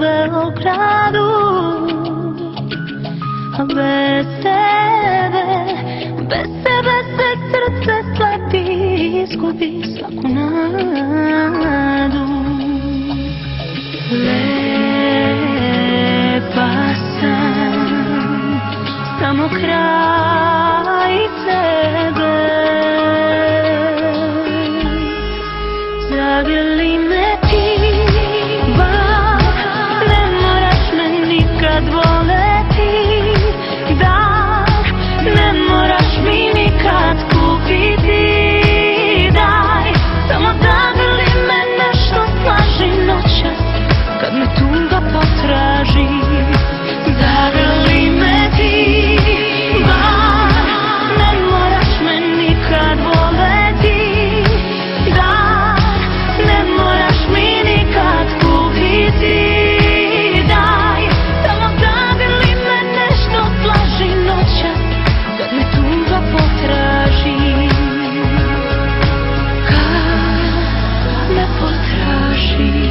Beogradu, a bez tebe se srce slabi, izgubi svaku nadu. Lepa sam, samo kraj tebe. Zagrli me ti, bar ne moraš me nikad voleti, da ne moraš mi nikad kupiti, daj samo zagrli me, nešto slaži noćas kad me tuga potraži. Zagrli me ti, bar ne moraš me nikad voleti, da ne moraš mi nikad kupiti, daj samo zagrli me, nešto slaži noćas kad me tuga potraži. Kad me potraži.